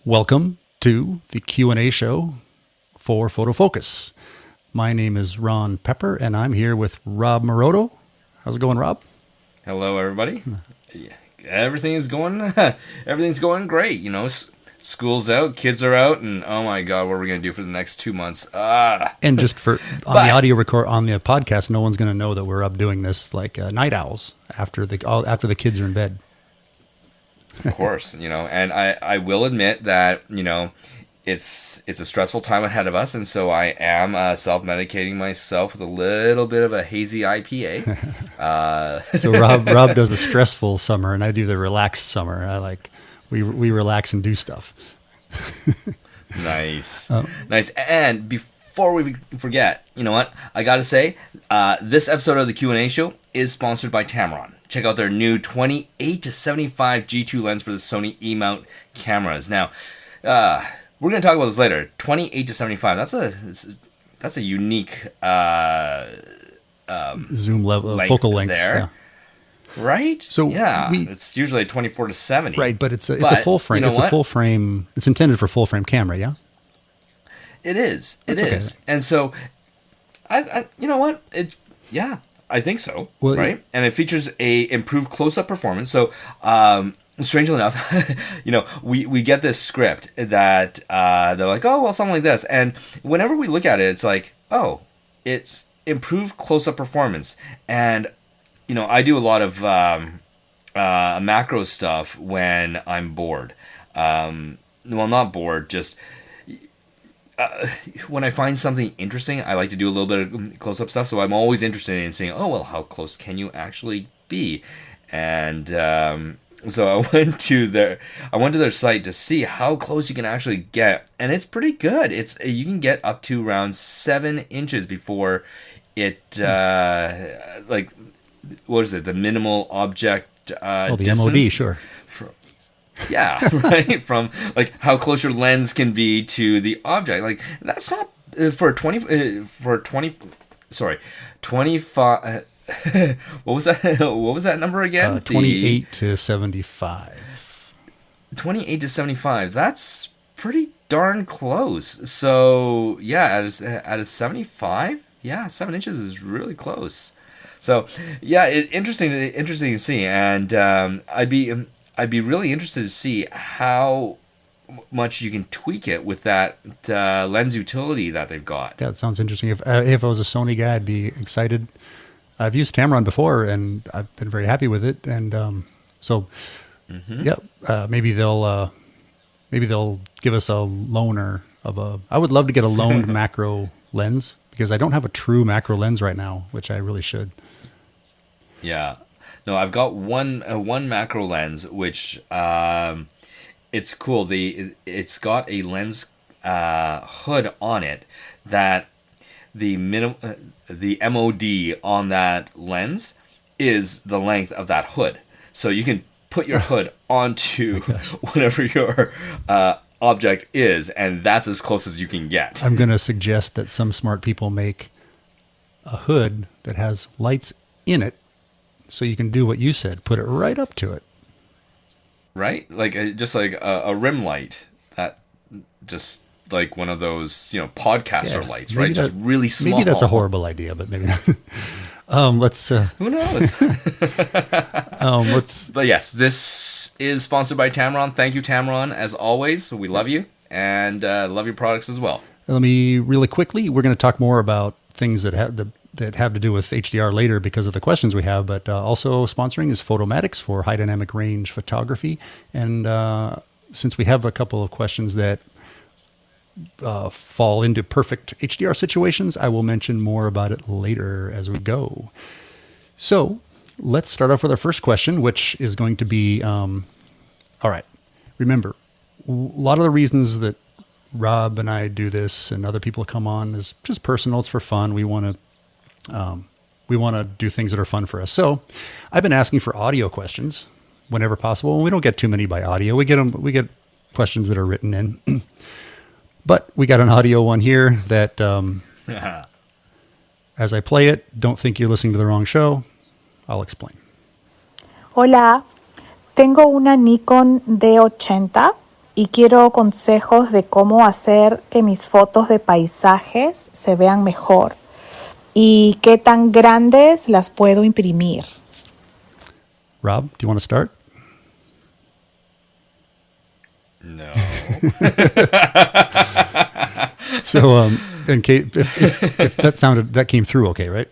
Welcome to the Q&A show for Photofocus. My name is Ron Pepper, and I'm here with Rob Moroto. How's it going, Rob? Hello, everybody. Everything is going. Everything's going great. You know, school's out, kids are out, and oh my God, what are we gonna do for the next 2 months? And just for the audio record on the podcast, no one's gonna know that we're up doing this like night owls after the kids are in bed. Of course, and I will admit that it's a stressful time ahead of us, and so I am self-medicating myself with a little bit of a hazy IPA. So Rob does the stressful summer, and I do the relaxed summer. We relax and do stuff. Nice. Nice. And before we forget, you know what? I got to say, this episode of the Q&A show is sponsored by Tamron. Check out their new 28 to 75 G2 lens for the Sony E-mount cameras. Now, we're going to talk about this later. 28 to 75, that's a unique zoom level, focal length there. Yeah. Right? So yeah, it's usually 24 to 70. Right, but it's a full frame. It's a full frame. It's intended for full frame camera, yeah? It is. It That's is. okay. And so, I you know what? I think so. Well, right? And it features a improved close-up performance. So, strangely enough, we get this script that they're like, oh, well, something like this. And whenever we look at it, it's like, oh, it's improved close-up performance. And I do a lot of macro stuff when I'm bored. Well, not bored, just when I find something interesting, I like to do a little bit of close-up stuff. So I'm always interested in seeing, oh, well, how close can you actually be? And so I went to their site to see how close you can actually get, and it's pretty good. You can get up to around 7 inches before it what is it? The minimal object the distance? MOD, sure. Yeah, right. From like how close your lens can be to the object. Like that's not for 25. What was that? What was that number again? 28 to 75. 28 to 75. That's pretty darn close. So yeah, at a 75, yeah, 7 inches is really close. So yeah, interesting to see, and I'd be really interested to see how much you can tweak it with that lens utility that they've got. That sounds interesting. If I was a Sony guy, I'd be excited. I've used Tamron before, and I've been very happy with it. And maybe they'll give us a loaner of I would love to get a loaned macro lens, because I don't have a true macro lens right now, which I really should. Yeah. No, I've got one macro lens, which it's cool. It's got a lens hood on it that the MOD on that lens is the length of that hood. So you can put your hood onto whatever your object is, and that's as close as you can get. I'm going to suggest that some smart people make a hood that has lights in it, so you can do what you said, put it right up to it. Right? Just like a rim light, that just like one of those, podcaster lights, right? Just really small. Maybe that's a horrible idea, but maybe not. Let's who knows? But yes, this is sponsored by Tamron. Thank you, Tamron, as always. We love you, and love your products as well. Let me really quickly, we're going to talk more about things that have to do with HDR later because of the questions we have, but also sponsoring is Photomatix for high dynamic range photography. And since we have a couple of questions that fall into perfect HDR situations, I will mention more about it later as we go. So let's start off with our first question, which is going to be, all right, remember, a lot of the reasons that Rob and I do this and other people come on is just personal. It's for fun. We want to do things that are fun for us. So I've been asking for audio questions whenever possible. We don't get too many by audio. We get questions that are written in, but we got an audio one here that, as I play it, don't think you're listening to the wrong show. I'll explain. Hola, tengo una Nikon D80 y quiero consejos de cómo hacer que mis fotos de paisajes se vean mejor y qué tan grandes las puedo imprimir. Rob, do you want to start? No. So, in case if that came through okay, right?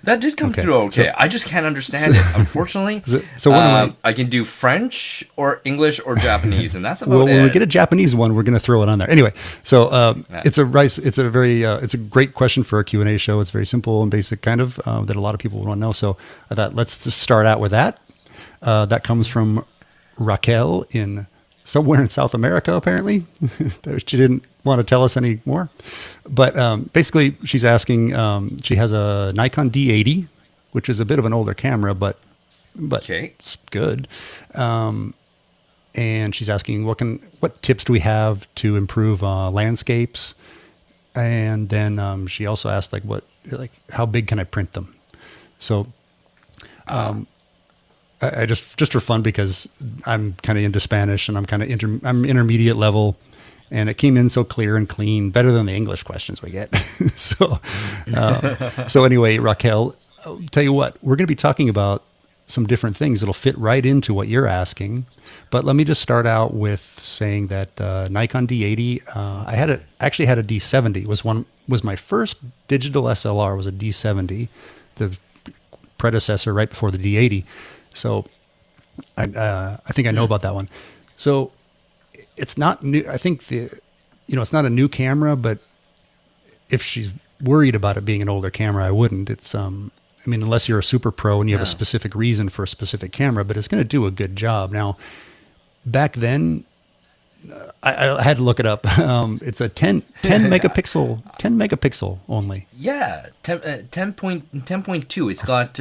That did come through okay. So, I just can't understand it, unfortunately. So I can do French or English or Japanese, and that's about well, it. When we get a Japanese one, we're going to throw it on there. Anyway, so it's a great question for a Q&A show. It's very simple and basic kind of that a lot of people want to know. So I thought let's just start out with that. That comes from Raquel in somewhere in South America, apparently. She didn't want to tell us any more. But basically, she's asking, she has a Nikon D80, which is a bit of an older camera, but okay. It's good. And she's asking, what tips do we have to improve landscapes? And then she also asked, how big can I print them? So I just for fun, because I'm kind of into Spanish and I'm kind of I'm intermediate level, and it came in so clear and clean, better than the English questions we get. So anyway, Raquel, I'll tell you what, we're going to be talking about some different things that'll fit right into what you're asking. But let me just start out with saying that Nikon D80, I actually had a D70. Was my first digital SLR was a D70, the predecessor right before the D80. So I think I know about that one. So it's not new. I think it's not a new camera, but if she's worried about it being an older camera, I wouldn't. It's unless you're a super pro and you have a specific reason for a specific camera, but it's going to do a good job. Now, back then, I had to look it up. It's a 10 megapixel only. Yeah, 10.2. It's got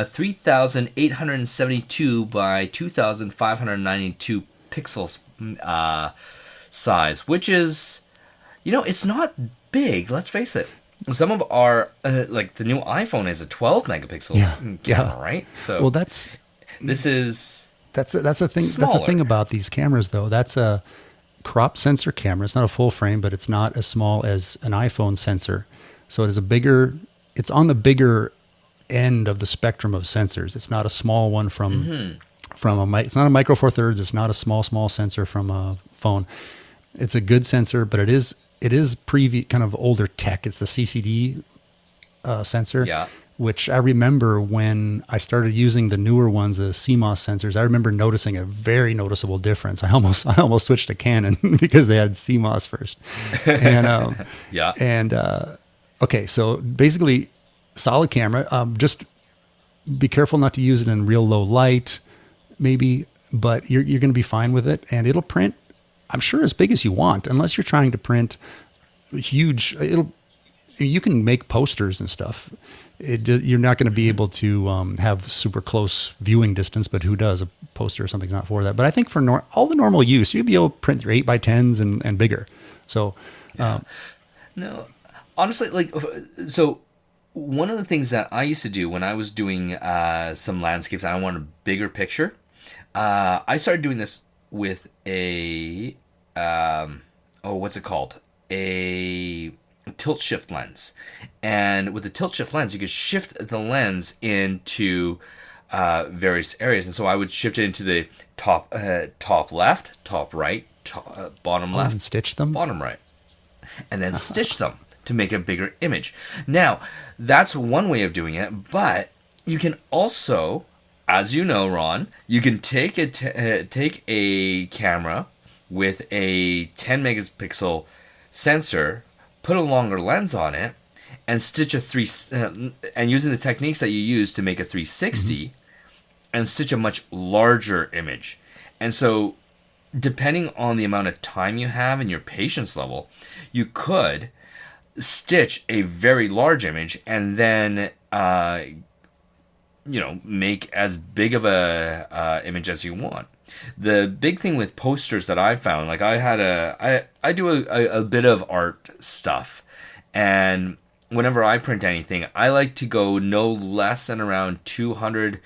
3,872 by 2,592 pixels size, which is, it's not big. Let's face it. Some of our like the new iPhone is a 12 megapixel camera, right? So well, that's the thing. Smaller. That's the thing about these cameras, though. That's a crop sensor camera. It's not a full frame, but it's not as small as an iPhone sensor. So it is it's on the bigger end of the spectrum of sensors. It's not a small one it's not a Micro Four Thirds. It's not a small sensor from a phone. It's a good sensor, but it is kind of older tech. It's the CCD sensor, which I remember when I started using the newer ones, the CMOS sensors. I remember noticing a very noticeable difference. I almost switched to Canon because they had CMOS first. And okay, so basically, solid camera. Just be careful not to use it in real low light, maybe, but you're going to be fine with it, and it'll print, I'm sure, as big as you want, unless you're trying to print huge. You can make posters and stuff. You're not going to be able to have super close viewing distance, but who does? A poster or something's not for that. But I think for all the normal use, you'll be able to print your 8x10s and bigger. So, no, honestly, so one of the things that I used to do when I was doing some landscapes, I wanted a bigger picture. I started doing this with a what's it called? A tilt shift lens. And with the tilt shift lens, you could shift the lens into various areas. And so I would shift it into the top left, top right, bottom left, and stitch them, bottom right, and then stitch them to make a bigger image. Now, that's one way of doing it, but you can also, as you know, Ron, you can take a camera with a 10 megapixel sensor, put a longer lens on it, and stitch and using the techniques that you use to make a 360, and stitch a much larger image. And so, depending on the amount of time you have and your patience level, you could stitch a very large image and then make as big of a image as you want. The big thing with posters that I found, like I do a bit of art stuff, and whenever I print anything, I like to go no less than around 200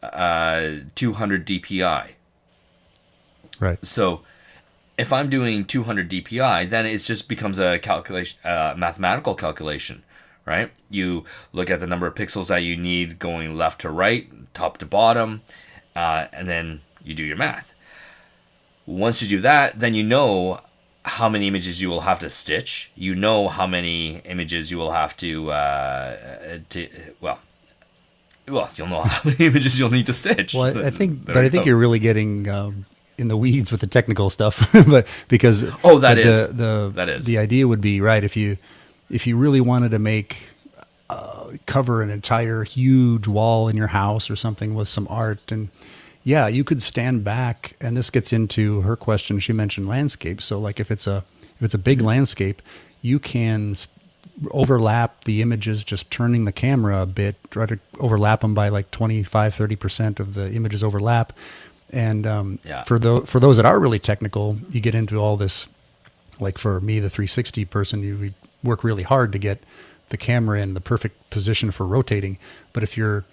DPI. Right. So if I'm doing 200 DPI, then it just becomes a calculation, mathematical calculation, right? You look at the number of pixels that you need going left to right, top to bottom, and then you do your math. Once you do that, then you know how many images you will have to stitch. You know how many images you will have to you'll know how many images you'll need to stitch. Well, I think you're really getting in the weeds with the technical stuff, but because the idea would be right if you really wanted to make cover an entire huge wall in your house or something with some art, and yeah, you could stand back, and this gets into her question. She mentioned landscape, so like if it's a big landscape, you can overlap the images, just turning the camera a bit, try to overlap them by like 25-30% of the images overlap. And for those that are really technical, you get into all this, like for me, the 360 person, you work really hard to get the camera in the perfect position for rotating. But if your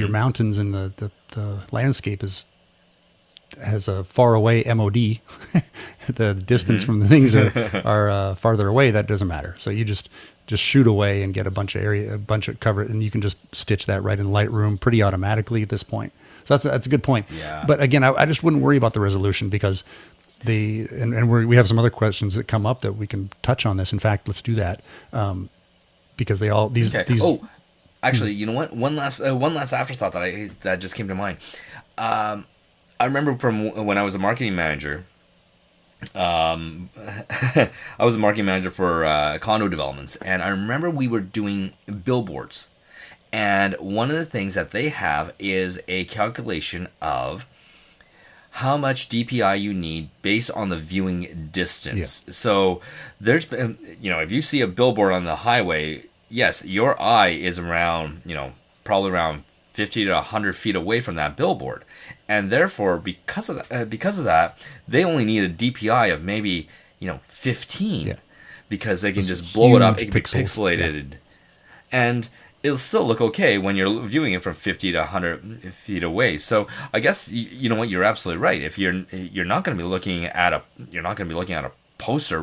mountains and the landscape has a far away MOD, the distance from the things are farther away, that doesn't matter. So you just shoot away and get a bunch of cover, and you can just stitch that right in Lightroom pretty automatically at this point. So that's a good point. Yeah. But again, I just wouldn't worry about the resolution because we have some other questions that come up that we can touch on this. In fact, let's do that because these. Oh, actually, you know what? One last afterthought that just came to mind. I remember from when I was a marketing manager. I was a marketing manager for condo developments, and I remember we were doing billboards. And one of the things that they have is a calculation of how much DPI you need based on the viewing distance. Yeah. So there's been, if you see a billboard on the highway, yes, your eye is around, probably around 50 to 100 feet away from that billboard. And therefore, because of that, they only need a DPI of maybe, 15 because they can just blow it up. It can be pixelated. Yeah. And it'll still look okay when you're viewing it from 50 to 100 feet away. So I guess you know what, you're absolutely right. If you're not going to be looking at a poster,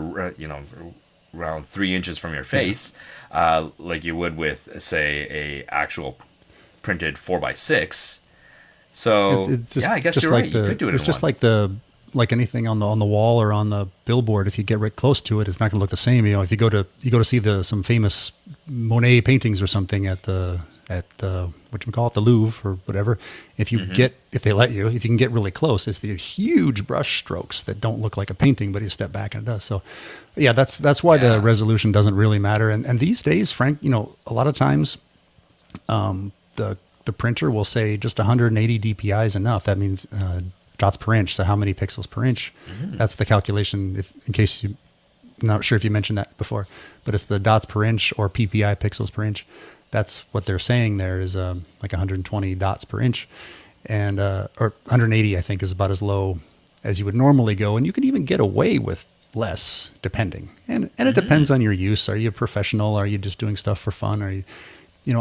around 3 inches from your face, like you would with, say, a actual printed 4x6. So it's just, I guess just you're like right. You could do it. It's just like anything on the wall or on the billboard. If you get right close to it, it's not going to look the same. If you go to see some famous Monet paintings or something at the the Louvre or whatever. If you they let you, if you can get really close, it's the huge brush strokes that don't look like a painting, but you step back and it does. So, yeah, that's why the resolution doesn't really matter. And these days, Frank, a lot of times, the printer will say just 180 DPI is enough. That means dots per inch. So how many pixels per inch? Mm-hmm. That's the calculation. In case I'm not sure if you mentioned that before, but it's the dots per inch or PPI, pixels per inch. That's what they're saying there is like 120 dots per inch, and or 180 I think is about as low as you would normally go, and you can even get away with less depending. And it depends on your use. Are you a professional? Are you just doing stuff for fun? Are you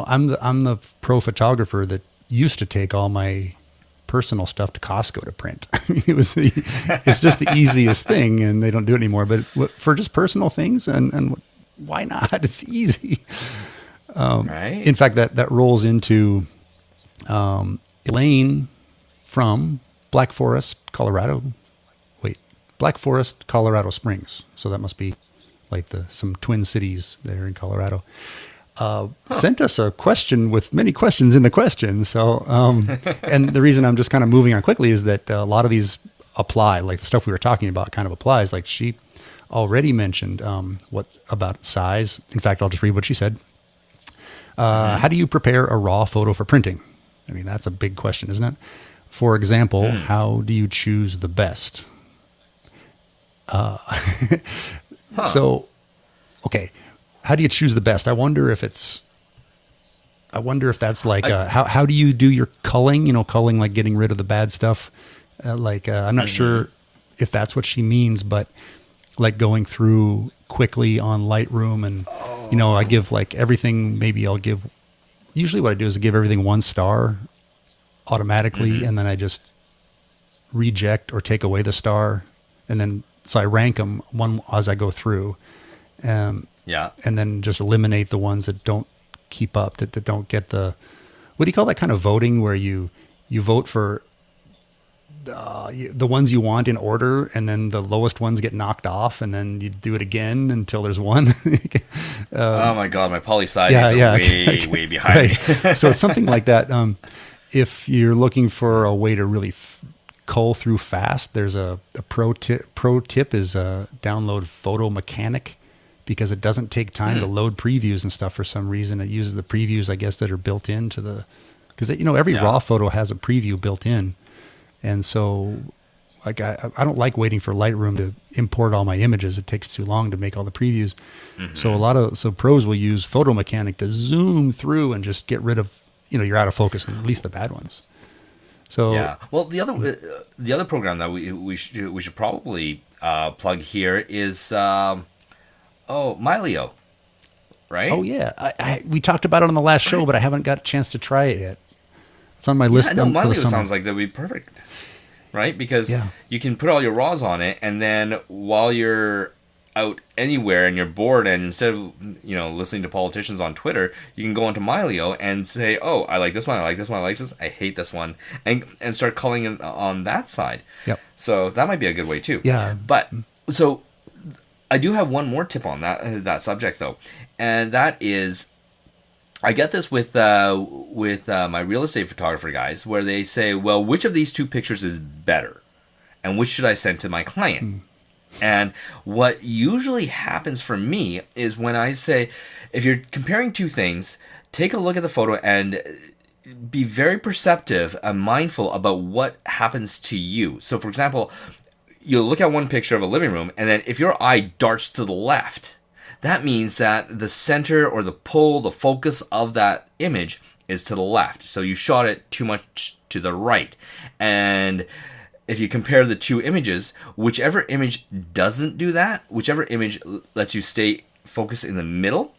I'm the pro photographer that used to take all my personal stuff to Costco to print. It's just the easiest thing, and they don't do it anymore. But for just personal things, and why not? It's easy. Right. In fact, that rolls into Elaine from Black Forest, Colorado Springs. So that must be like some twin cities there in Colorado. Sent us a question with many questions in the question. So, and the reason I'm just kind of moving on quickly is that a lot of these apply, like the stuff we were talking about kind of applies. Like she already mentioned what about size. In fact, I'll just read what she said. How do you prepare a raw photo for printing? I mean, that's a big question, isn't it? For example, how do you choose the best? So, okay. How do you choose the best? I wonder if that's like, how do you do your culling, culling, like getting rid of the bad stuff. I'm not sure if that's what she means, but like going through quickly on Lightroom and, I give like everything, usually what I do is I give everything 1 star automatically. And then I just reject or take away the star, and then so I rank them one as I go through, and then just eliminate the ones that don't keep up, that don't get the, what do you call that kind of voting where you vote for the ones you want in order, and then the lowest ones get knocked off, and then you do it again until there's one. Oh my God, my poli-sci is way behind me. So it's something like that. If you're looking for a way to really cull through fast, there's a pro tip is download Photomatix, because it doesn't take time to load previews and stuff for some reason. It uses the previews, I guess, that are built into the, because every raw photo has a preview built in. And so, like, I don't like waiting for Lightroom to import all my images. It takes too long to make all the previews. Mm-hmm. So pros will use Photomatix to zoom through and just get rid of, you're out of focus, at least the bad ones. So yeah. Well, the other program that we should probably plug here is Mylio, right? Oh yeah, we talked about it on the last show, but I haven't got a chance to try it yet. It's on my list. Yeah, no, Mylio sounds like that would be perfect, right? Because you can put all your RAWs on it, and then while you're out anywhere and you're bored, and instead of listening to politicians on Twitter, you can go onto Mylio and say, "Oh, I like this one. I like this one. I like this. I hate this one," and start culling it on that side. Yep. So that might be a good way too. Yeah. But so I do have one more tip on that subject though, and that is, I get this with my real estate photographer guys, where they say, well, which of these two pictures is better? And which should I send to my client? And what usually happens for me is when I say, if you're comparing two things, take a look at the photo and be very perceptive and mindful about what happens to you. So, for example, you'll look at one picture of a living room, and then if your eye darts to the left, that means that the center or the pull, the focus of that image is to the left. So you shot it too much to the right. And if you compare the two images, whichever image doesn't do that, whichever image lets you stay focused in the middle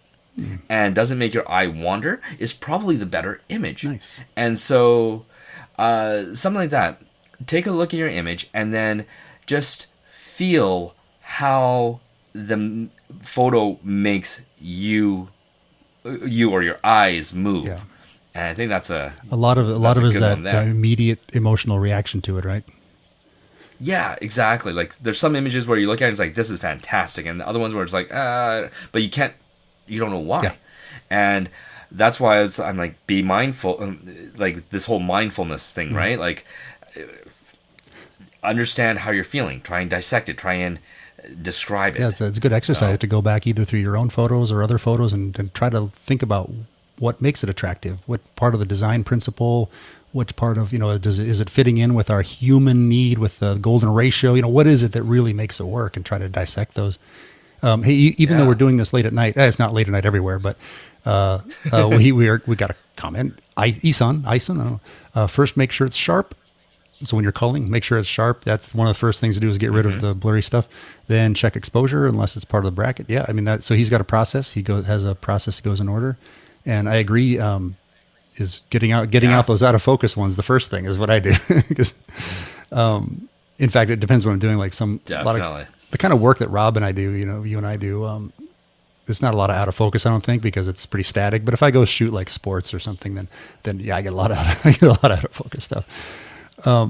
and doesn't make your eye wander, is probably the better image. Nice. And so something like that. Take a look at your image and then just feel how the photo makes you or your eyes move. Yeah. And I think that's a lot of it is that immediate emotional reaction to it, right? Yeah, exactly. Like there's some images where you look at it and it's like, this is fantastic, and the other ones where it's like, but you don't know why. Yeah. And that's why I'm like, be mindful, like this whole mindfulness thing, right? Like understand how you're feeling, try and dissect it, try and describe it. Yeah, it's a good exercise to go back either through your own photos or other photos and try to think about what makes it attractive, what part of the design principle, what part of, is it fitting in with our human need with the golden ratio? what is it that really makes it work, and try to dissect those. Hey, even though we're doing this late at night, it's not late at night everywhere, but we got a comment. Isan, I don't know. First, make sure it's sharp. So when you're culling, make sure it's sharp. That's one of the first things to do, is get rid of the blurry stuff. Then check exposure, unless it's part of the bracket. Yeah, I mean so he's got a process. He has a process that goes in order, and I agree. Is getting out those out of focus ones. The first thing is what I do, because in fact it depends what I'm doing. Like a lot of the kind of work that Rob and I do, you and I do. There's not a lot of out of focus, I don't think, because it's pretty static. But if I go shoot like sports or something, then yeah, I get a lot out of focus stuff. I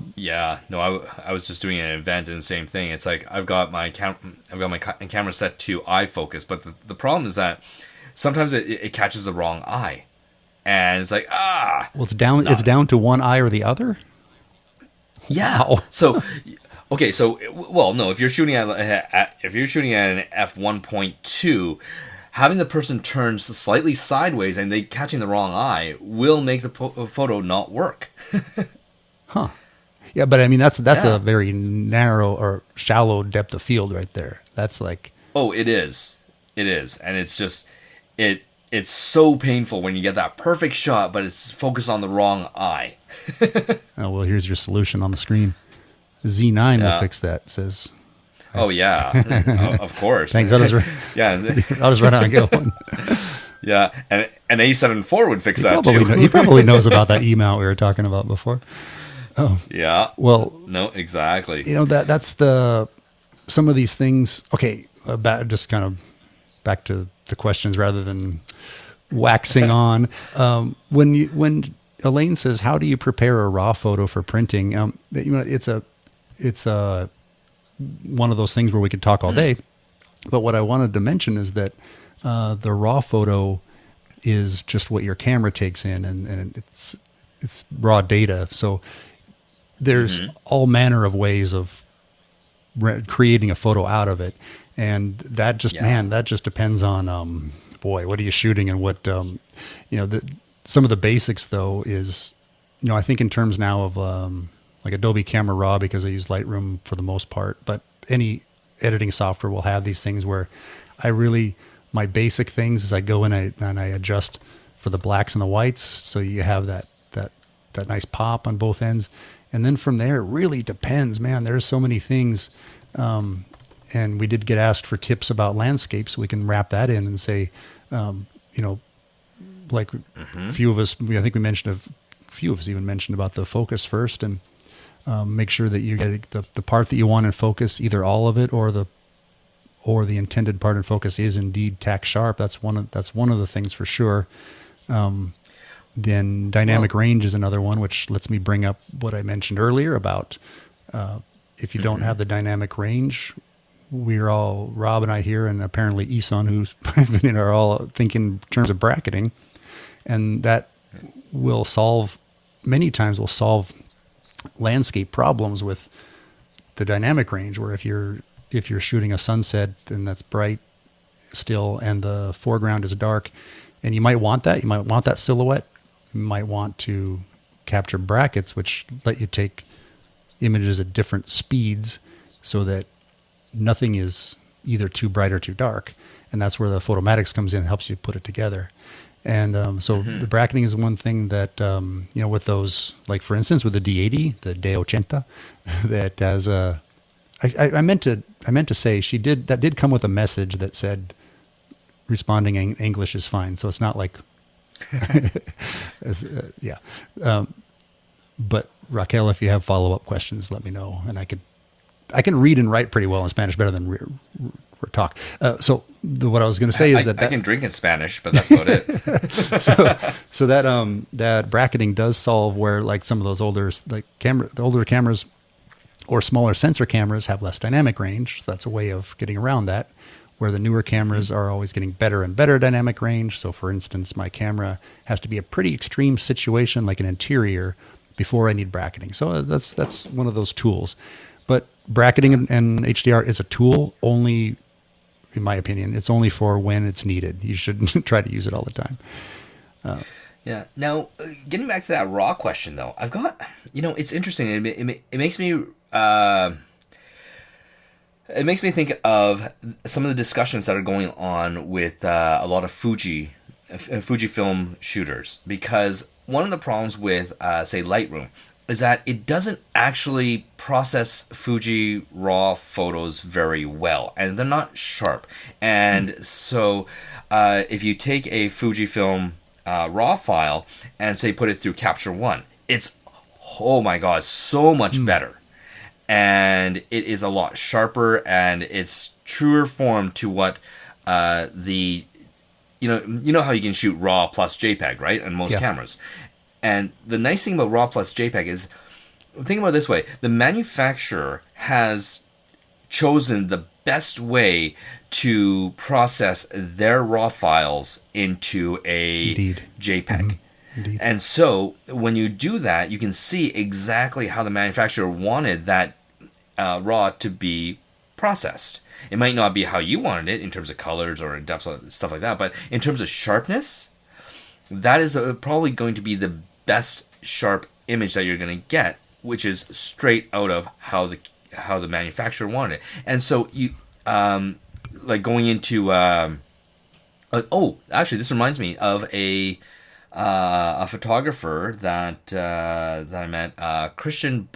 was just doing an event and the same thing. It's like I've got my camera set to eye focus, but the problem is that sometimes it catches the wrong eye, and it's like well, it's down to one eye or the other. Yeah. Wow. So okay, no, if you're shooting at an f1.2, having the person turn slightly sideways and they catching the wrong eye will make the photo not work. Huh. Yeah, but I mean that's a very narrow or shallow depth of field right there. That's like, oh, it is, and it's just it's so painful when you get that perfect shot, but it's focused on the wrong eye. Oh well, here's your solution on the screen. Z9 will fix that. Says. Oh yeah, of course. Thanks. I'll just run out and get one. Yeah, and an A7 IV would fix that too. He probably knows about that email we were talking about before. Yeah. Well, no, exactly. That's some of these things. Okay, just kind of back to the questions rather than waxing on. When Elaine says, "How do you prepare a raw photo for printing?" It's one of those things where we could talk all day. But what I wanted to mention is that the raw photo is just what your camera takes in, and it's raw data. So there's all manner of ways of creating a photo out of it, and that just that just depends on what are you shooting and what some of the basics though is I think in terms now of like Adobe Camera Raw, because I use Lightroom for the most part, but any editing software will have these things where my basic things is I go in and I adjust for the blacks and the whites, so you have that nice pop on both ends. And then from there, it really depends, man. There's so many things. And we did get asked for tips about landscapes. So we can wrap that in and say, like a few of us, I think we mentioned, a few of us even mentioned about the focus first, and make sure that you get the part that you want in focus, either all of it or the intended part in focus is indeed tack sharp. That's one of the things for sure. Then dynamic range is another one, which lets me bring up what I mentioned earlier about if you don't have the dynamic range, Rob and I here, and apparently Isan, who's been in, are all thinking in terms of bracketing, and that many times will solve landscape problems with the dynamic range, where if you're shooting a sunset and that's bright still and the foreground is dark, and you might want that silhouette, you might want to capture brackets, which let you take images at different speeds so that nothing is either too bright or too dark. And that's where the Photomatix comes in and helps you put it together. And the bracketing is one thing that, with those, like for instance, with the D80, the D80, that has I meant to say that did come with a message that said responding in English is fine. So it's not like, but Raquel, if you have follow-up questions, let me know. And I can read and write pretty well in Spanish, better than talk. What I was going to say is that I can drink in Spanish, but that's about it. so that bracketing does solve where, like, some of those older cameras or smaller sensor cameras have less dynamic range. So that's a way of getting around that, where the newer cameras are always getting better and better dynamic range. So for instance, my camera has to be a pretty extreme situation, like an interior, before I need bracketing. So that's one of those tools. But bracketing and HDR is a tool only, in my opinion. It's only for when it's needed. You shouldn't try to use it all the time. Yeah. Now, getting back to that raw question, though, I've got, it's interesting. It makes me think of some of the discussions that are going on with a lot of Fujifilm shooters, because one of the problems with, say, Lightroom is that it doesn't actually process Fuji RAW photos very well, and they're not sharp. And so if you take a Fujifilm RAW file and, say, put it through Capture One, it's, oh my god, so much better. And it is a lot sharper, and it's truer form to what the... You know how you can shoot RAW plus JPEG, right, on most cameras? And the nice thing about RAW plus JPEG is, think about it this way, the manufacturer has chosen the best way to process their RAW files into a JPEG. Mm-hmm. And so when you do that, you can see exactly how the manufacturer wanted that RAW to be processed. It might not be how you wanted it in terms of colors or in depth, stuff like that, but in terms of sharpness, that is probably going to be the best sharp image that you're going to get, which is straight out of how the manufacturer wanted it. And so you like going into actually, this reminds me of a photographer that I met, Christian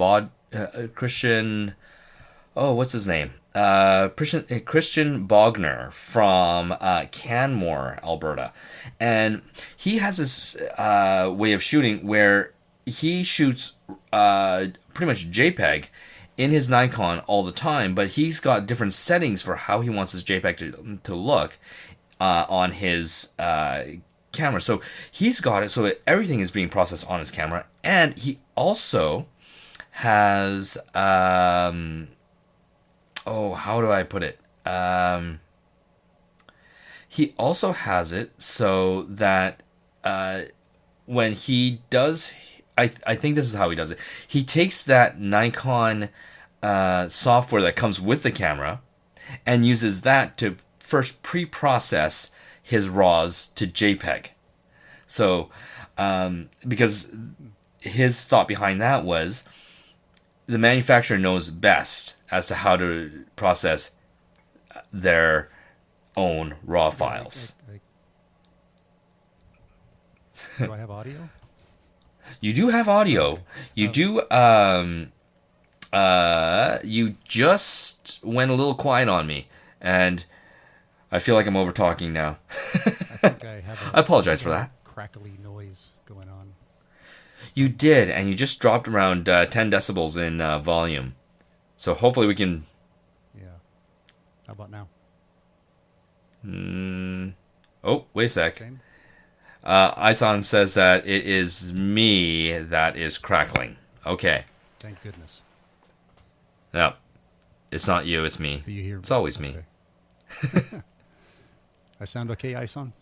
what's his name? Christian Bogner from Canmore, Alberta. And he has this way of shooting where he shoots pretty much JPEG in his Nikon all the time, but he's got different settings for how he wants his JPEG to look on his camera. So he's got it so that everything is being processed on his camera, and he also has how do I put it? He also has it so that when he does, I think this is how he does it. He takes that Nikon software that comes with the camera and uses that to first pre-process his RAWs to JPEG. So, because his thought behind that was the manufacturer knows best as to how to process their own RAW files. Do I have audio? You do have audio. Okay. You do. You just went a little quiet on me, and I feel like I'm over talking now. I think I have. I apologize for that. Crackly noise going on. You did, and you just dropped around 10 decibels in volume. So hopefully we can. Yeah. How about now? Oh, wait a sec. Same? Ison says that it is me that is crackling. Okay. Thank goodness. No, it's not you, it's me. Do you hear me? It's always me. Okay. I sound okay, Ison?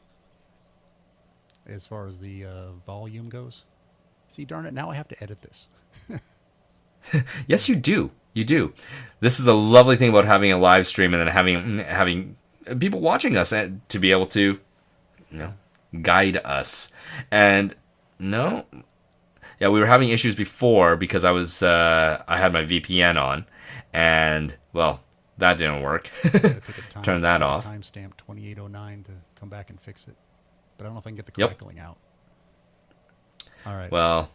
As far as the volume goes? See, darn it, now I have to edit this. Yes, you do. You do. This is the lovely thing about having a live stream and then having people watching us and to be able to, guide us. And no, yeah, we were having issues before because I had my VPN on, and well, that didn't work. Turn that off. Timestamp 2809 to come back and fix it, but I don't know if I can get the crackling out. All right. Well.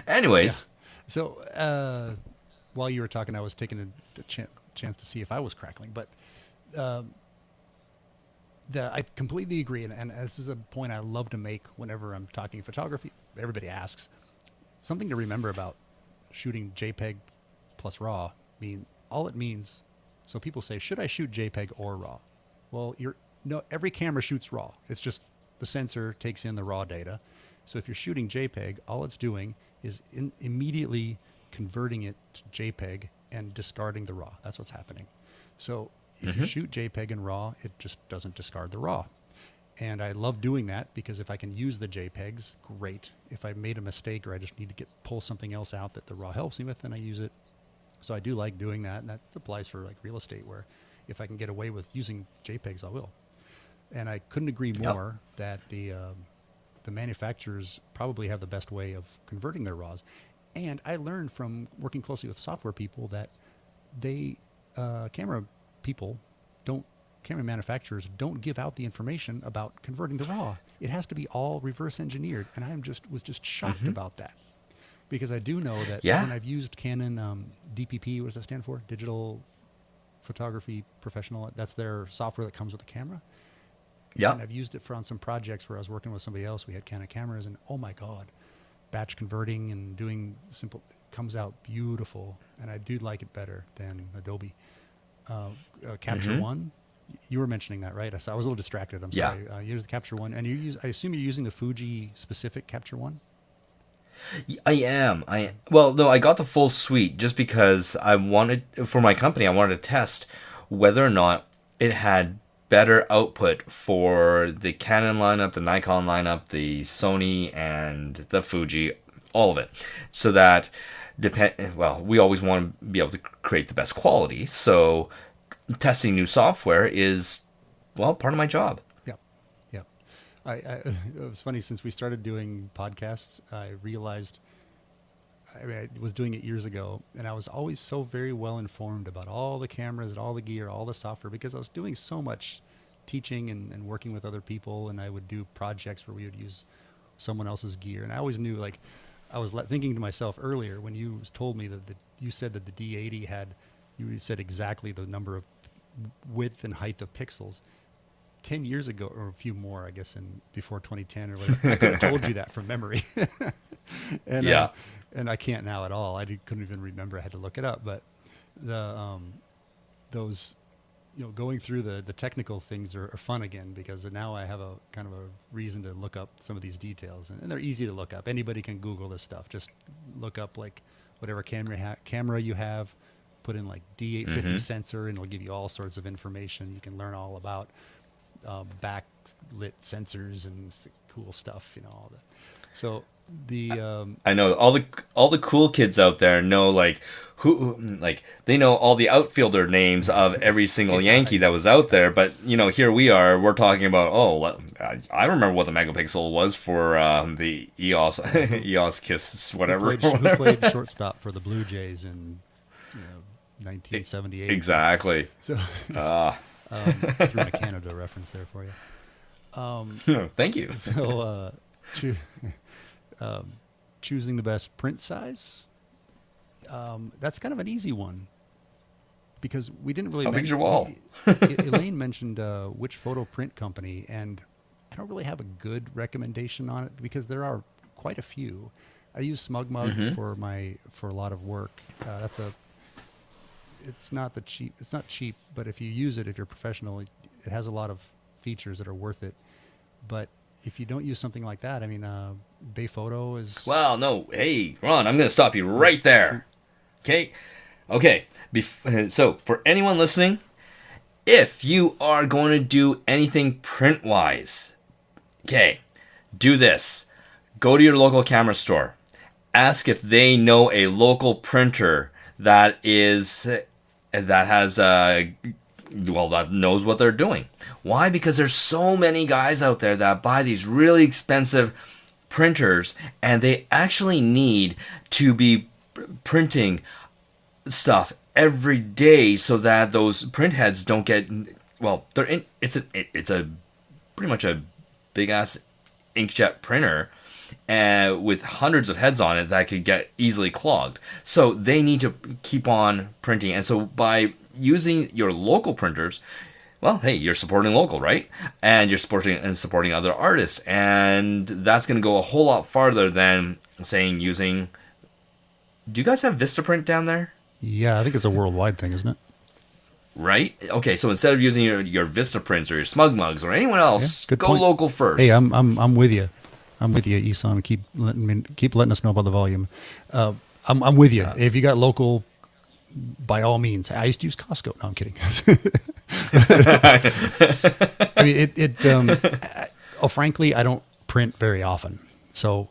Anyways. Yeah. So while you were talking, I was taking a chance to see if I was crackling, but. I completely agree, and this is a point I love to make whenever I'm talking photography. Everybody asks. Something to remember about shooting JPEG plus RAW all it means. So people say, should I shoot JPEG or RAW? Well, every camera shoots RAW. It's just the sensor takes in the RAW data. So if you're shooting JPEG, all it's doing is immediately converting it to JPEG and discarding the RAW. That's what's happening. So if you shoot JPEG and RAW, it just doesn't discard the RAW. And I love doing that because if I can use the JPEGs, great. If I made a mistake or I just need to pull something else out that the RAW helps me with, then I use it. So I do like doing that, and that applies for like real estate, where if I can get away with using JPEGs, I will. And I couldn't agree more that the manufacturers probably have the best way of converting their RAWs. And I learned from working closely with software people that camera manufacturers don't give out the information about converting the RAW. It has to be all reverse engineered, and I was just shocked about that, because I do know that when I've used Canon DPP, what does that stand for? Digital Photography Professional. That's their software that comes with the camera. Yeah. And I've used it on some projects where I was working with somebody else. We had Canon cameras, and oh my God, batch converting and doing simple comes out beautiful, and I do like it better than Adobe. Capture One, you were mentioning that, right? I was a little distracted. I'm sorry. You use the Capture One, and I assume you're using the Fuji specific Capture One. I am. Well, no, I got the full suite just because for my company, I wanted to test whether or not it had better output for the Canon lineup, the Nikon lineup, the Sony, and the Fuji, all of it, so that we always want to be able to create the best quality. So testing new software is, part of my job. Yeah. It was funny, since we started doing podcasts, I realized, I was doing it years ago, and I was always so very well informed about all the cameras and all the gear, all the software, because I was doing so much teaching and working with other people, and I would do projects where we would use someone else's gear. And I always knew, like, I was thinking to myself earlier when you told me that you said that the D80 you said exactly the number of width and height of pixels. 10 years ago, or a few more, I guess, before 2010 or whatever, I could have told you that from memory. And and I can't now at all. Couldn't even remember. I had to look it up. But those, going through the technical things are fun again, because now I have a kind of a reason to look up some of these details, and they're easy to look up. Anybody can Google this stuff. Just look up like whatever camera you have, put in like D850 sensor, and it'll give you all sorts of information. You can learn all about backlit sensors and cool stuff, all that. So I know all the cool kids out there know they know all the outfielder names of every single Yankee that was out there, but here we're talking about, I remember what the megapixel was for the EOS Kiss whatever. Who played shortstop for the Blue Jays in 1978? Exactly. So threw in a Canada reference there for you. Thank you. So choosing the best print size, that's kind of an easy one, because we didn't really. How big's your wall? Elaine mentioned which photo print company, and I don't really have a good recommendation on it, because there are quite a few. I use SmugMug for a lot of work. It's not cheap, but if you use it, if you're professional, it has a lot of features that are worth it. But if you don't use something like that, I mean, Bay Photo is... Well, no. Hey, Ron, I'm going to stop you right there. Okay? So, for anyone listening, if you are going to do anything print-wise, do this. Go to your local camera store. Ask if they know a local printer that knows what they're doing. Why? Because there's so many guys out there that buy these really expensive printers, and they actually need to be printing stuff every day so that those print heads don't get, it's a pretty much a big ass inkjet printer with hundreds of heads on it that could get easily clogged. So they need to keep on printing. And so by using your local printers, well, hey, you're supporting local, right? And you're supporting other artists. And that's going to go a whole lot farther than saying using... Do you guys have Vistaprint down there? Yeah, I think it's a worldwide thing, isn't it? Right? Okay, so instead of using your Vistaprints or your SmugMugs or anyone else, go point. Local first. Hey, I'm with you. I'm with you, Isan. Keep letting us know about the volume. I'm with you. If you got local, by all means. I used to use Costco. No, I'm kidding. I mean, frankly, I don't print very often. So,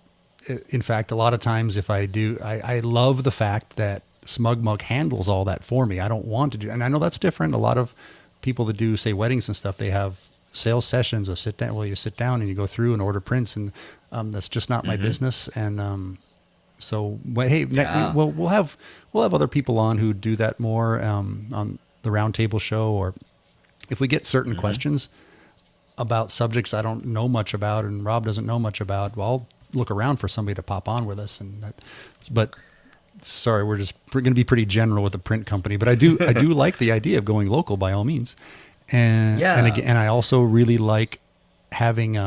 in fact, a lot of times if I do, I love the fact that SmugMug handles all that for me. I don't want to do, and I know that's different. A lot of people that do, say, weddings and stuff, they have sales sessions or you sit down and you go through and order prints, and that's just not my business. And so, we'll have other people on who do that more on the roundtable show, or if we get certain questions about subjects I don't know much about and Rob doesn't know much about, well, I'll look around for somebody to pop on with us. But sorry, we're going to be pretty general with the print company, but I do like the idea of going local by all means. And I also really like having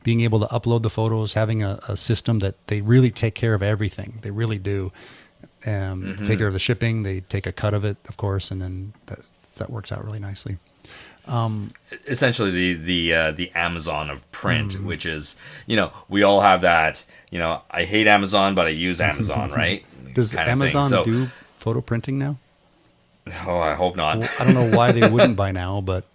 being able to upload the photos, having a system that they really take care of everything. They really do. Take care of the shipping. They take a cut of it, of course, and then that works out really nicely. Essentially, the Amazon of print, which is, we all have that. I hate Amazon, but I use Amazon, right? Does Amazon do photo printing now? Oh, I hope not. Well, I don't know why they wouldn't by now, but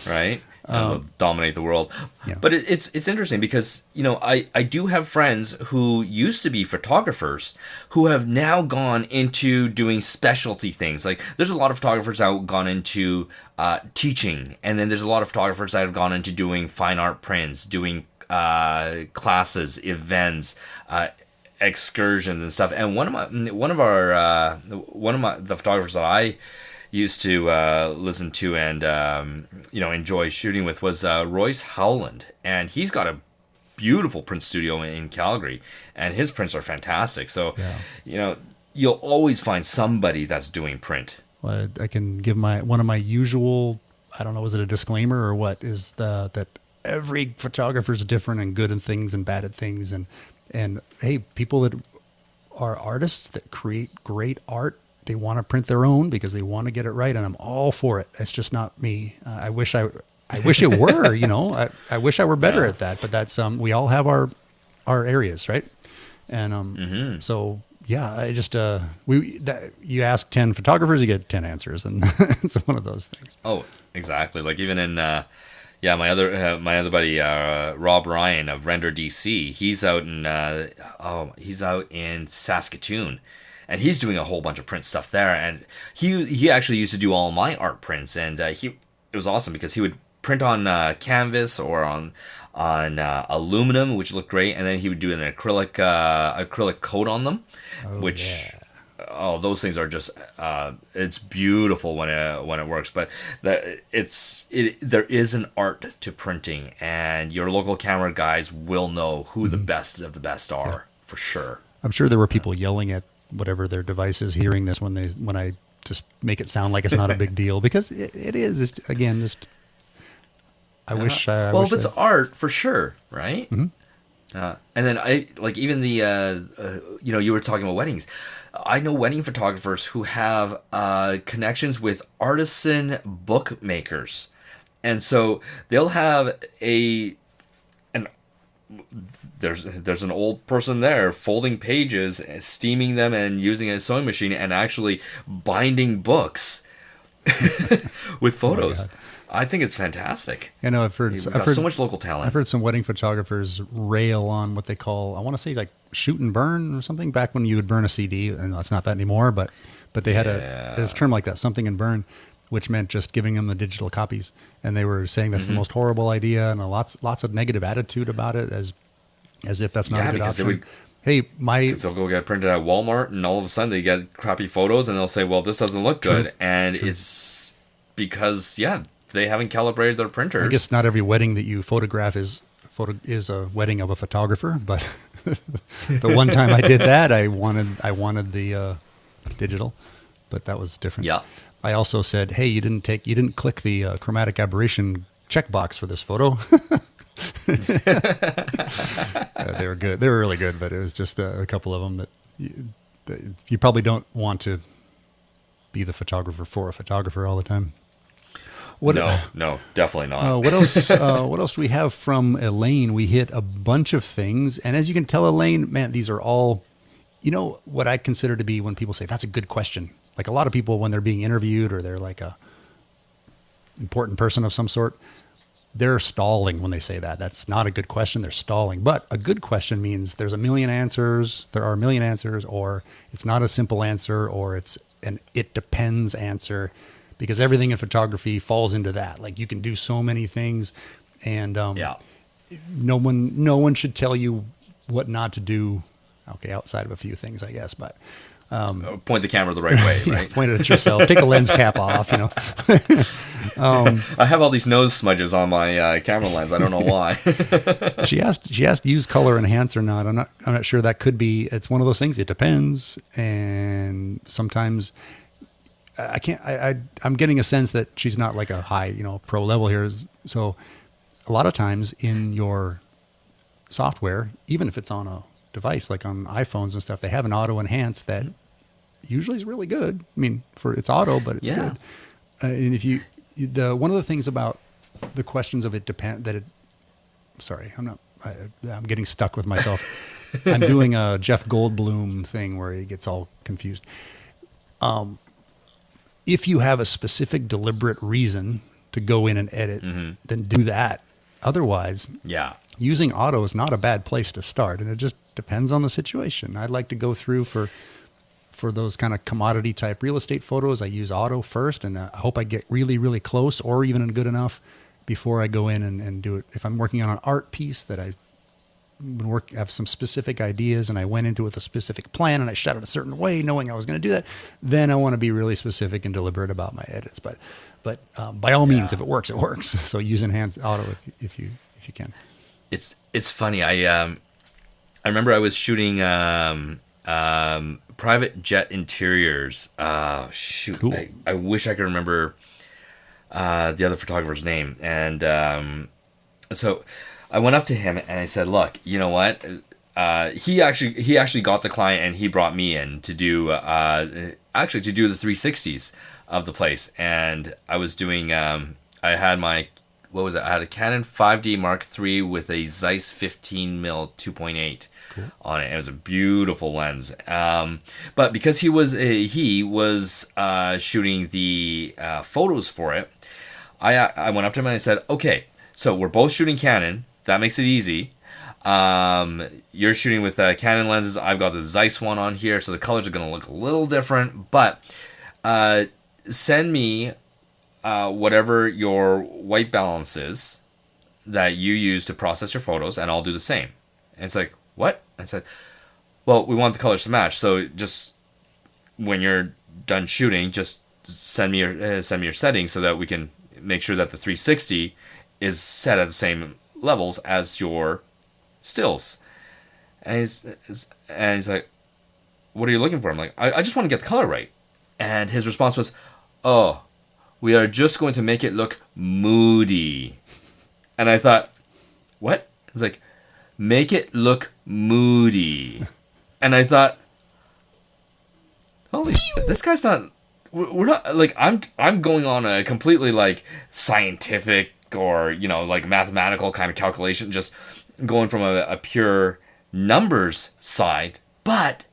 right. They'll dominate the world. Yeah. But it's interesting because, I do have friends who used to be photographers who have now gone into doing specialty things. Like, there's a lot of photographers that have gone into teaching, and then there's a lot of photographers that have gone into doing fine art prints, doing classes, events, excursions and stuff. And one of the photographers that I used to listen to and enjoy shooting with was Royce Howland, and he's got a beautiful print studio in Calgary, and his prints are fantastic. So you'll always find somebody that's doing print. Well, I can give one of my usual I don't know, was it a disclaimer or what, is that every photographer is different and good at things and bad at things. And hey, people that are artists that create great art, they want to print their own because they want to get it right. And I'm all for it. It's just not me. I wish it were, I wish I were better at that, but that's, we all have our areas, right? And, so yeah, I just, you ask 10 photographers, you get 10 answers, and it's one of those things. Oh, exactly. Like even in, my other buddy, Rob Ryan of Render DC, he's out in Saskatoon, and he's doing a whole bunch of print stuff there. And he actually used to do all my art prints, and it was awesome because he would print on canvas or on aluminum, which looked great, and then he would do an acrylic coat on them, those things are just it's beautiful when it works. But there is an art to printing, and your local camera guys will know who the best of the best are for sure. I'm sure there were people yelling at whatever their device is hearing this when I just make it sound like it's not a big deal, because it is. It's, again, just I wish. If it's art, for sure, right? Mm-hmm. And then even the you were talking about weddings. I know wedding photographers who have connections with artisan bookmakers, and so they'll have there's an old person there folding pages, steaming them, and using a sewing machine, and actually binding books with photos. Oh, I think it's fantastic. I know I've heard so much local talent. I've heard some wedding photographers rail on what they call, I want to say, like shoot and burn or something, back when you would burn a CD, and it's not that anymore, but they had this term like that, something and burn, which meant just giving them the digital copies, and they were saying that's the most horrible idea, and lots of negative attitude about it, as if that's not a good option. Because they'll go get printed at Walmart, and all of a sudden they get crappy photos, and they'll say, well, this doesn't look good, and it's because they haven't calibrated their printers. I guess not every wedding that you photograph is a wedding of a photographer, but the one time I did that, I wanted the digital, but that was different. Yeah. I also said, hey, you didn't click the chromatic aberration checkbox for this photo. They were good. They were really good, but it was just a couple of them that you probably don't want to be the photographer for a photographer all the time. No, definitely not. What else? What else do we have from Elaine? We hit a bunch of things, and as you can tell, Elaine, man, these are all, what I consider to be, when people say that's a good question. Like a lot of people, when they're being interviewed or they're like a important person of some sort, they're stalling when they say that. That's not a good question. They're stalling. But a good question means there's a million answers. There are a million answers, or it's not a simple answer, or it's an it depends answer. Because everything in photography falls into that. Like you can do so many things, and no one should tell you what not to do. Okay, outside of a few things, I guess, but point the camera the right way, right? Point it at yourself. Take the lens cap off. I have all these nose smudges on my camera lens. I don't know why. She asked use color enhance or not. I'm not sure. That could be. It's one of those things. It depends, and sometimes. I can't. I'm getting a sense that she's not like a high, pro level here. So, a lot of times in your software, even if it's on a device like on iPhones and stuff, they have an auto enhance that usually is really good. I mean, it's auto, but it's good. And if one of the things about the questions of it depend that it. Sorry, I'm getting stuck with myself. I'm doing a Jeff Goldblum thing where he gets all confused. If you have a specific deliberate reason to go in and edit, then do that. Otherwise, using auto is not a bad place to start, and it just depends on the situation. I'd like to go through for those kind of commodity type real estate photos. I use auto first, and I hope I get really, really close or even good enough before I go in and do it. If I'm working on an art piece that I have some specific ideas, and I went into it with a specific plan, and I shot it a certain way, knowing I was going to do that, then I want to be really specific and deliberate about my edits. But by all means, if it works, it works. So use enhanced auto if you can. It's funny. I remember I was shooting private jet interiors. Cool. I wish I could remember the other photographer's name. And so I went up to him and I said, look, you know what? He actually got the client and he brought me in to do the 360s of the place. And I was doing I had my, what was it? I had a Canon 5D Mark III with a Zeiss 15mm 2.8 on it. It was a beautiful lens. But because he was shooting the photos for it, I went up to him and I said, okay, so we're both shooting Canon. That makes it easy. You're shooting with Canon lenses. I've got the Zeiss one on here, so the colors are going to look a little different. But send me whatever your white balance is that you use to process your photos, and I'll do the same. And it's like, what? I said, well, we want the colors to match, so just when you're done shooting, just send me your settings so that we can make sure that the 360 is set at the same levels as your stills. And he's like, what are you looking for? I'm like, I just want to get the color right. And his response was, oh, we are just going to make it look moody. And I thought, what? He's like, make it look moody. And I thought, holy shit, this guy's not, we're not, like, I'm going on a completely, like, scientific or, you know, like, mathematical kind of calculation, just going from a pure numbers side, but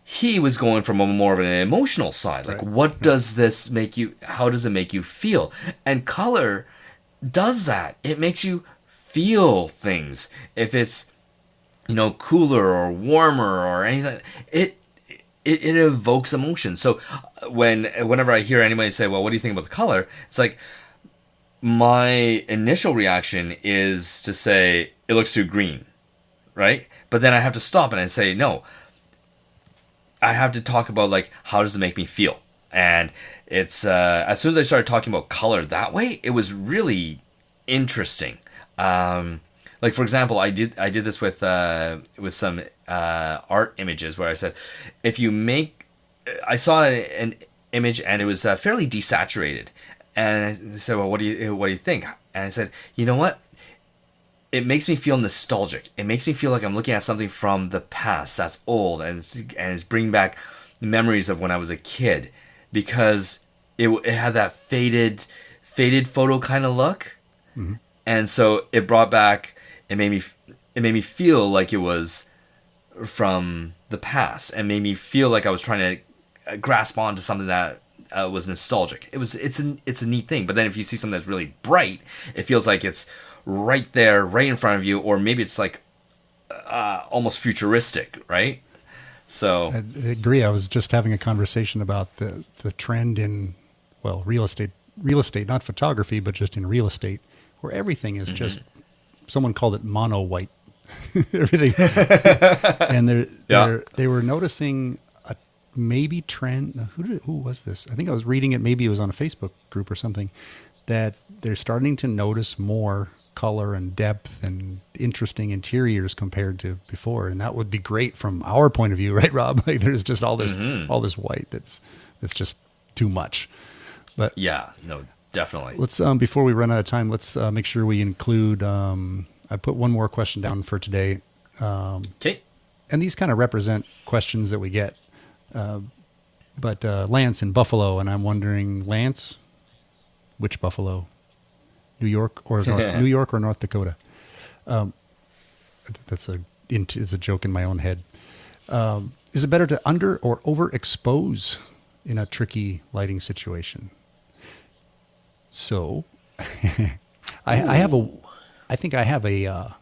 he was going from a more of an emotional side. Like, what does this make you, how does it make you feel? And color does that. It makes you feel things. If it's, you know, cooler or warmer or anything, it evokes emotion. So whenever I hear anybody say, well, what do you think about the color? It's like, my initial reaction is to say, it looks too green, right? But then I have to stop and I say, no, I have to talk about, like, how does it make me feel? And it's, as soon as I started talking about color that way, it was really interesting. Like, for example, I did this with some art images where I said, if you make, I saw an image and it was fairly desaturated, and I said, well, what do you think? And I said, you know what? It makes me feel nostalgic. It makes me feel like I'm looking at something from the past that's old, and it's bringing back memories of when I was a kid, because it had that faded photo kind of look. Mm-hmm. And so it brought back, it made me feel like it was from the past, and made me feel like I was trying to grasp onto something that was nostalgic. It's a neat thing. But then if you see something that's really bright, it feels like it's right there, right in front of you, or maybe it's like almost futuristic, right? So I agree. I was just having a conversation about the trend in, well, real estate, not photography, but just in real estate, where everything is just, someone called it mono white, everything. And they were noticing a maybe trend. Who was this? I think I was reading it. Maybe it was on a Facebook group or something, that they're starting to notice more color and depth and interesting interiors compared to before. And that would be great from our point of view, right, Rob? Like, there's just all this white that's just too much. But yeah, no, definitely. Let's before we run out of time, let's make sure we include, I put one more question down for today. Okay. And these kind of represent questions that we get. But Lance in Buffalo, and I'm wondering, Lance, which Buffalo? New York or North Dakota? It's a joke in my own head. Is it better to under or overexpose in a tricky lighting situation? So, I think I have a.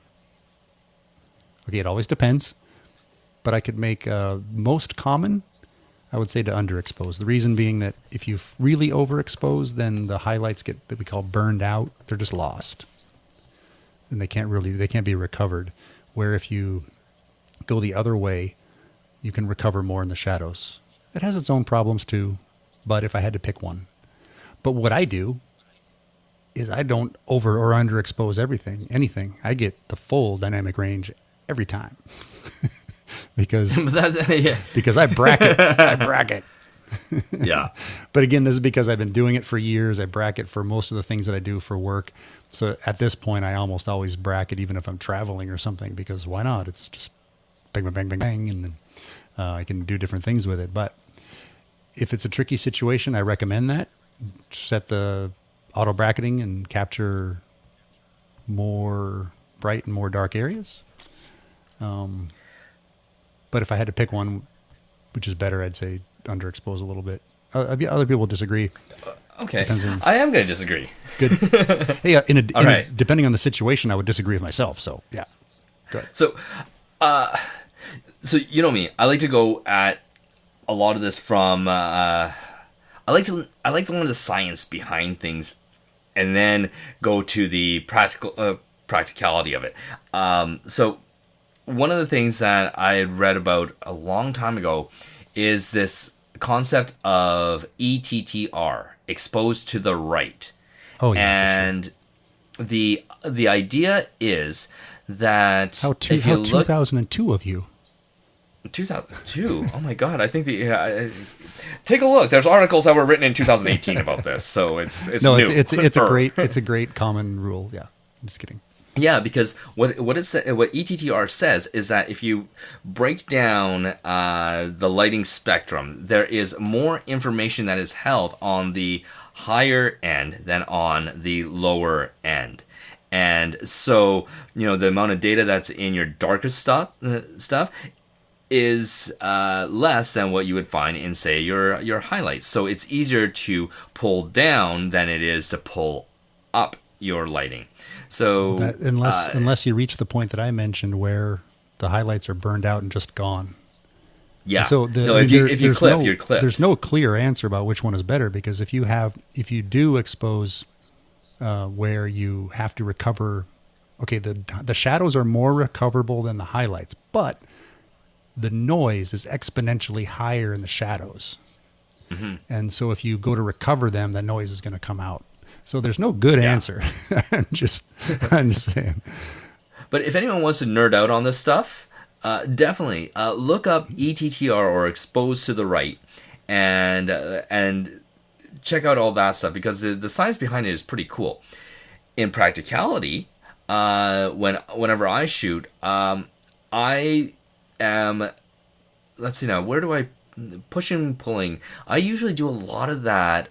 Okay, it always depends, but I could make most common. I would say to underexpose. The reason being that if you really overexpose, then the highlights get, that we call, burned out. They're just lost, and they can't be recovered. Where if you go the other way, you can recover more in the shadows. It has its own problems too, but if I had to pick one. But what I do is I don't over or underexpose anything. I get the full dynamic range every time. because I bracket. Yeah. But again, this is because I've been doing it for years. I bracket for most of the things that I do for work. So at this point, I almost always bracket, even if I'm traveling or something, because why not? It's just bang, bang, bang, bang, bang, and then I can do different things with it. But if it's a tricky situation, I recommend that. Set the auto bracketing and capture more bright and more dark areas. But if I had to pick one, which is better, I'd say underexpose a little bit. Other people disagree. Okay, I am going to disagree. Good. Hey, depending on the situation, I would disagree with myself. So yeah, go ahead. So you know me, I like to go at a lot of this from. I like to learn the science behind things, and then go to the practicality of it. So one of the things that I had read about a long time ago is this concept of ETTR, exposed to the right. Oh yeah, and the idea is that how 2002 of you. 2002. Oh my God! I think take a look. There's articles that were written in 2018 about this, so it's no, new. it's a great common rule. Yeah, I'm just kidding. Yeah, because what ETTR says is that if you break down the lighting spectrum, there is more information that is held on the higher end than on the lower end. And so, the amount of data that's in your darkest stuff is less than what you would find in, say, your highlights. So it's easier to pull down than it is to pull up your lighting. So unless you reach the point that I mentioned where the highlights are burned out and just gone. Yeah. And so if you clip, you're clipped. There's no clear answer about which one is better, because if you do expose where you have to recover, okay, the shadows are more recoverable than the highlights, but the noise is exponentially higher in the shadows. Mm-hmm. And so if you go to recover them, the noise is going to come out. So there's no good answer. I'm just saying. But if anyone wants to nerd out on this stuff, definitely look up ETTR, or exposed to the right, and check out all that stuff, because the science behind it is pretty cool. In practicality, whenever I shoot, I am, let's see now, where do I pushing, pulling? I usually do a lot of that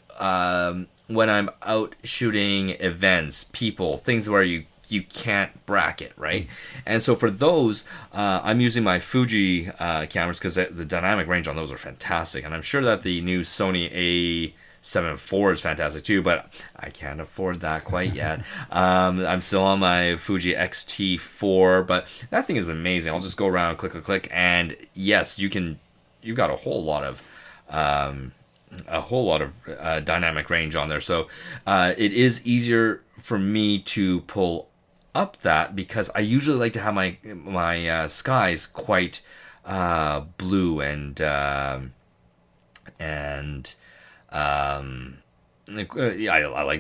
when I'm out shooting events, people, things where you can't bracket, right? And so for those, I'm using my Fuji cameras, because the dynamic range on those are fantastic. And I'm sure that the new Sony A7 IV is fantastic too, but I can't afford that quite yet. I'm still on my Fuji X-T4, but that thing is amazing. I'll just go around, click, and yes, you've got a whole lot of dynamic range on there. So it is easier for me to pull up that, because I usually like to have my skies quite blue and I like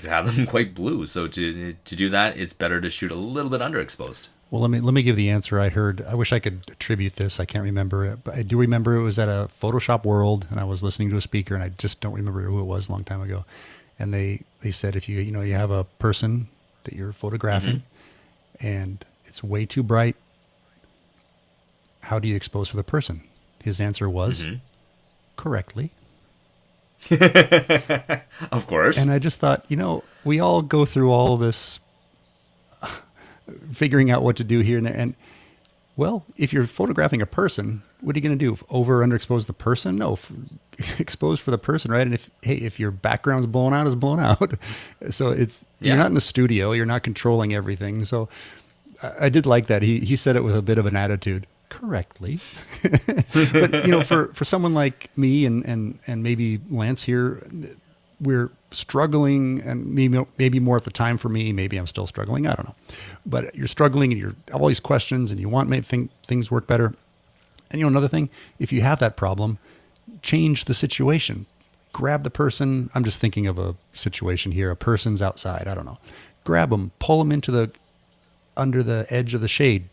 to have them quite blue. So to do that, it's better to shoot a little bit underexposed. Well, let me give the answer I heard. I wish I could attribute this. I can't remember it, but I do remember it was at a Photoshop World, and I was listening to a speaker, and I just don't remember who it was, a long time ago. And they said, if you have a person that you're photographing, mm-hmm. and it's way too bright, how do you expose for the person? His answer was, mm-hmm. correctly. Of course. And I just thought, we all go through all of this figuring out what to do here and there. And well, if you're photographing a person, what are you going to do? Over or underexpose the person? No, expose for the person, right? And if your background's blown out, it's blown out. So you're not in the studio, you're not controlling everything. So I did like that. He said it with a bit of an attitude. Correctly. But for someone like me and maybe Lance here, we're struggling, and maybe more at the time for me, maybe I'm still struggling, I don't know, but you're struggling and you're all these questions and you want to make things work better. And another thing, if you have that problem, change the situation. Grab the person. I'm just thinking of a situation here. A person's outside, I don't know, grab them, pull them under the edge of the shade,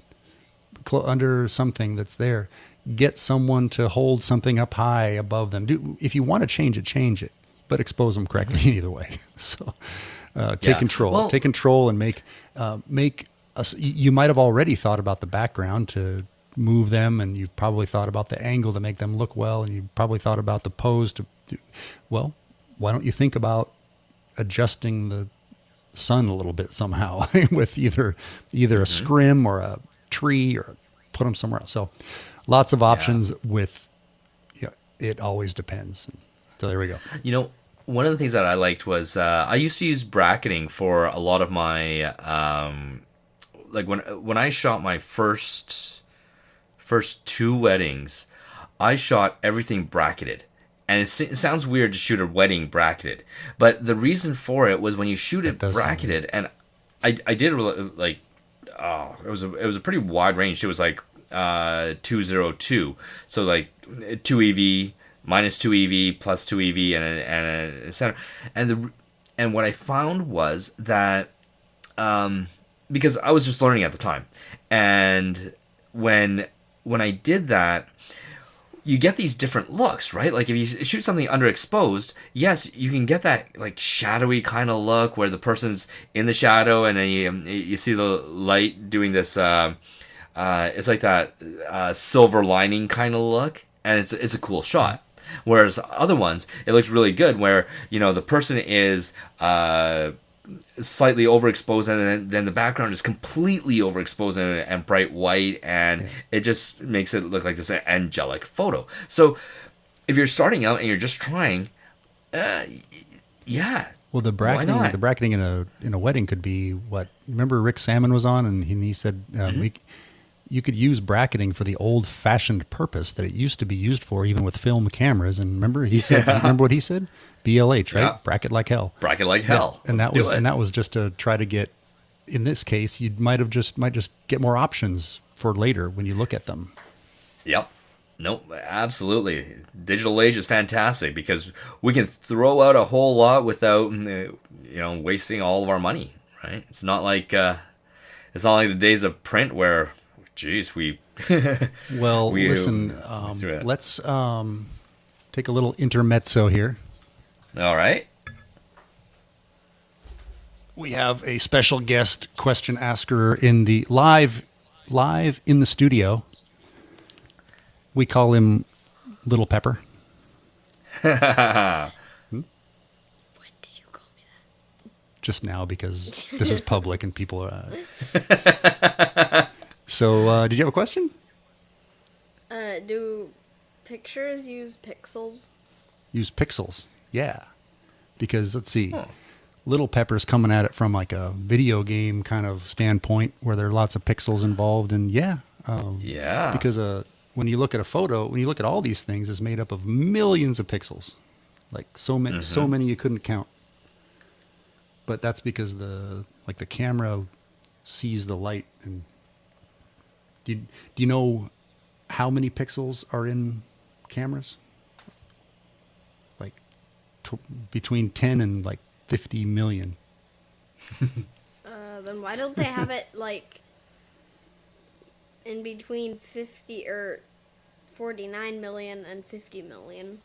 under something that's there. get someone to hold something up high above them. If you want to change it, but expose them correctly either way. So take control and make you might have already thought about the background to move them, and you've probably thought about the angle to make them look well, and you probably thought about the pose well, why don't you think about adjusting the sun a little bit somehow with either a scrim or a tree, or put them somewhere else. So lots of options with, it always depends. So there we go. One of the things that I liked was I used to use bracketing for a lot of my like when I shot my first two weddings, I shot everything bracketed. And it sounds weird to shoot a wedding bracketed, but the reason for it was when you shoot it bracketed, and I did like, it was a pretty wide range. It was like 202, so like 2 EV, minus 2 EV, plus 2 EV, and a center. And what I found was that because I was just learning at the time, and when I did that, you get these different looks, right? Like if you shoot something underexposed, yes, you can get that like shadowy kind of look where the person's in the shadow, and then you see the light doing this. It's like that silver lining kind of look, and it's a cool shot. Whereas other ones, it looks really good where the person is slightly overexposed, and then the background is completely overexposed and bright white, and it just makes it look like this angelic photo. So if you're starting out and you're just trying, well, the bracketing in a wedding could be what. Remember Rick Salmon was on, and he said you could use bracketing for the old-fashioned purpose that it used to be used for, even with film cameras. And remember, he said, remember what he said? BLH, right? Yeah. Bracket like hell. Bracket like hell. Yeah. And that was just to try to get. In this case, you might just get more options for later when you look at them. Yep. Nope. Absolutely. Digital age is fantastic because we can throw out a whole lot without wasting all of our money. Right? It's not like the days of print where. Jeez, listen, let's take a little intermezzo here. All right. We have a special guest question asker in the live in the studio. We call him Little Pepper. When did you call me that? Just now, because this is public and people are... So, did you have a question? Do pictures use pixels? Use pixels, yeah. Because, let's see, Little Pepper's coming at it from like a video game kind of standpoint where there are lots of pixels involved. And because when you look at a photo, when you look at all these things, it's made up of millions of pixels. Like so many you couldn't count. But that's because the camera sees the light. And do you know how many pixels are in cameras? Like between 10 and like 50 million. Then why don't they have it like in between 50 or 49 million and 50 million?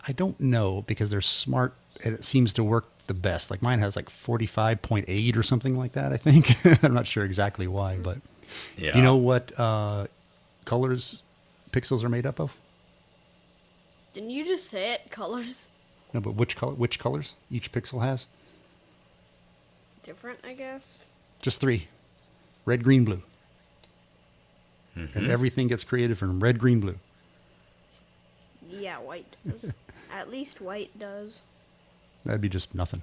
I don't know, because they're smart and it seems to work the best. Like mine has like 45.8 or something like that, I think. I'm not sure exactly why, but you know what colors pixels are made up of? Didn't you just say it? Colors? No, but which colors each pixel has? Different, I guess. Just 3. Red, green, blue. Mm-hmm. And everything gets created from red, green, blue. Yeah, white does. At least white does. That'd be just nothing.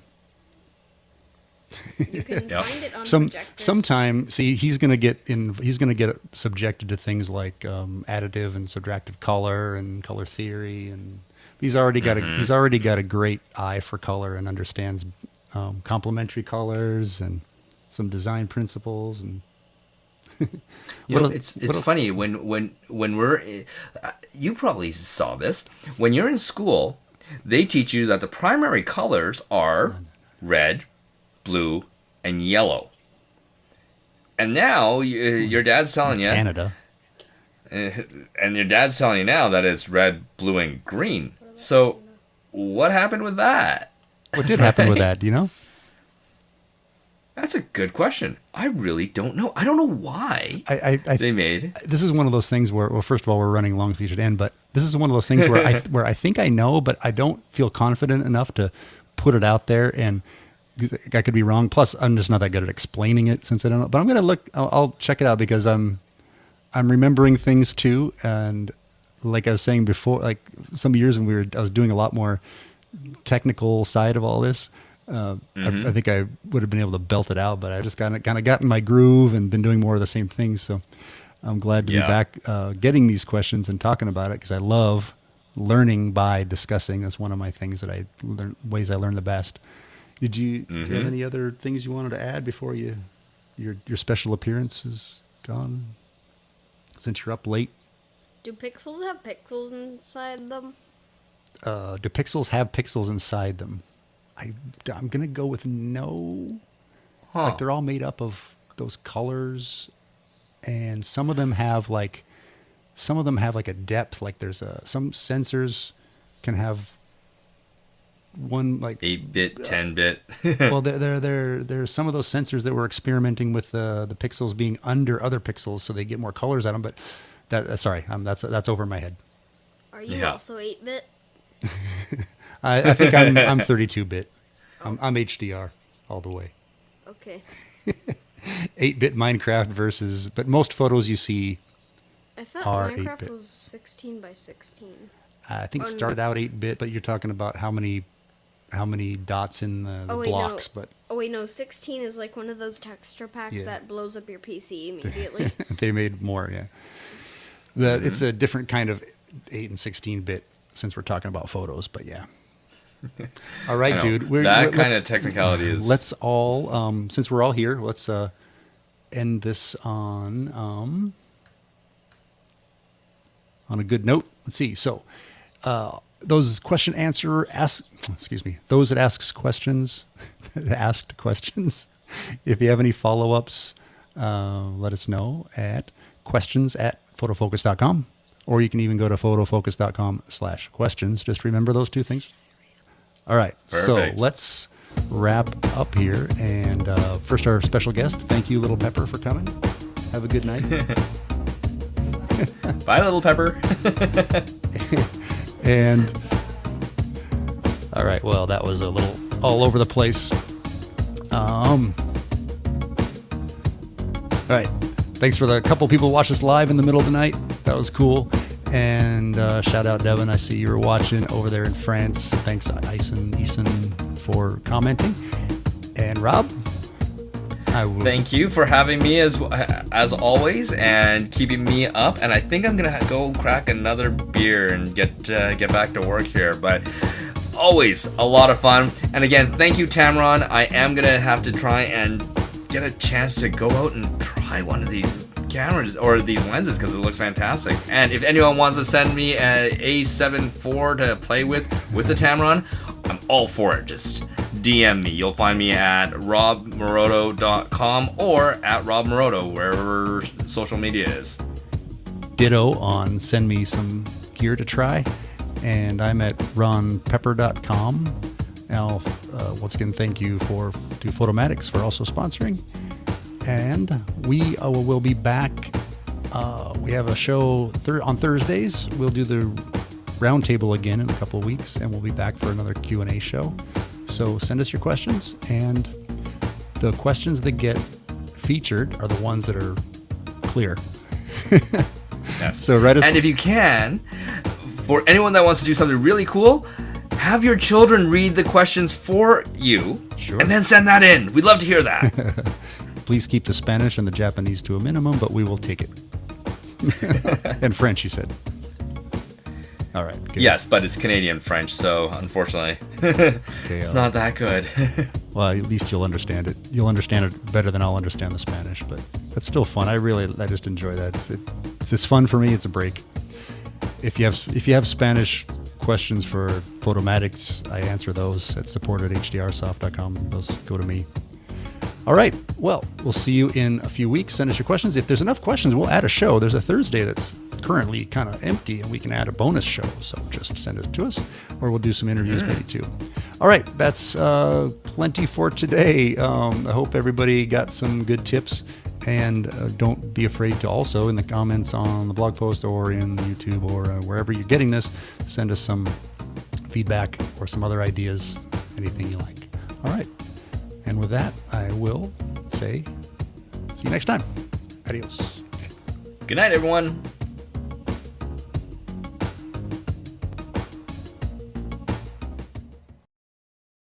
You can find it on projectors. Sometime, see, he's gonna get subjected to things like additive and subtractive color and color theory, and he's already got a great eye for color and understands complementary colors and some design principles. And it's funny when we're you probably saw this when you're in school. They teach you that the primary colors are red, blue, and yellow. And now your dad's telling you Canada. And your dad's telling you now that it's red, blue, and green. So what happened with that? What did happen with that? Do you know? That's a good question. I really don't know. I don't know why they made. This is one of those things where, well, first of all, we're running long, so we should end. But this is one of those things where I think I know, but I don't feel confident enough to put it out there, and I could be wrong. Plus, I'm just not that good at explaining it since I don't know. But I'm gonna look. I'll check it out because I'm remembering things too, and like I was saying before, like some years when I was doing a lot more technical side of all this. I think I would have been able to belt it out, but I just kind of got in my groove and been doing more of the same things. So I'm glad to be back getting these questions and talking about it because I love learning by discussing. That's one of my things that ways I learn the best. Do you have any other things you wanted to add before your special appearance is gone? Since you're up late. Do pixels have pixels inside them? Do pixels have pixels inside them? I'm going to go with no. Huh. Like they're all made up of those colors, and some of them have like a depth. Like there's some sensors can have one like 8-bit, 10-bit. Well, there's some of those sensors that were experimenting with the pixels being under other pixels, so they get more colors at them. But that's over my head. Are you also 8-bit? I think I'm 32-bit. I'm HDR all the way. Okay. 8-bit Minecraft versus, but most photos you see I thought are Minecraft 8-bit. was 16 by 16. I think it started out 8-bit, but you're talking about how many dots in the blocks. No. But oh wait, no, 16 is like one of those texture packs that blows up your PC immediately. They made more, yeah. It's a different kind of 8 and 16-bit since we're talking about photos, but yeah. All right, dude. That kind of technicality is. Let's all, since we're all here, let's end this on a good note. Let's see. So, those those that asked questions. If you have any follow-ups, let us know at questions@photofocus.com, or you can even go to photofocus.com/questions. Just remember those two things. All right. Perfect. So let's wrap up here. And first, our special guest. Thank you, Little Pepper, for coming. Have a good night. Bye, Little Pepper. And all right. Well, that was a little all over the place. All right. Thanks for the couple people who watched us live in the middle of the night. That was cool. And shout out, Devin. I see you were watching over there in France. Thanks, Eason, for commenting. And Rob, thank you for having me as always and keeping me up. And I think I'm gonna go crack another beer and get back to work here. But always a lot of fun. And again, thank you, Tamron. I am gonna have to try and get a chance to go out and try one of these cameras or these lenses because it looks fantastic. And if anyone wants to send me an A7 IV to play with the Tamron, I'm all for it. Just DM me. You'll find me at robmoroto.com or at robmoroto, wherever social media is. Ditto on send me some gear to try. And I'm at ronpepper.com. Now, once again, thank you to Photomatix for also sponsoring. And we will be back. We have a show on Thursdays. We'll do the roundtable again in a couple of weeks, and we'll be back for another Q&A show. So send us your questions, and the questions that get featured are the ones that are clear. Yes. So write us. And if you can, for anyone that wants to do something really cool, have your children read the questions for you, Sure. And then send that in. We'd love to hear that. Please keep the Spanish and the Japanese to a minimum, but we will take it. And French, you said. All right. Good. Yes, but it's Canadian French, so unfortunately, it's not that good. Well, at least you'll understand it. You'll understand it better than I'll understand the Spanish, but that's still fun. I just enjoy that. It's just fun for me. It's a break. If you have Spanish questions for Photomatix, I answer those at support@hdrsoft.com. Those go to me. All right. Well, we'll see you in a few weeks. Send us your questions. If there's enough questions, we'll add a show. There's a Thursday that's currently kind of empty, and we can add a bonus show. So just send it to us, or we'll do some interviews maybe too. All right, that's plenty for today. I hope everybody got some good tips, and don't be afraid to also, in the comments on the blog post or in YouTube or wherever you're getting this, send us some feedback or some other ideas, anything you like. All right, and with that, I will say see you next time. Adios. Good night, everyone.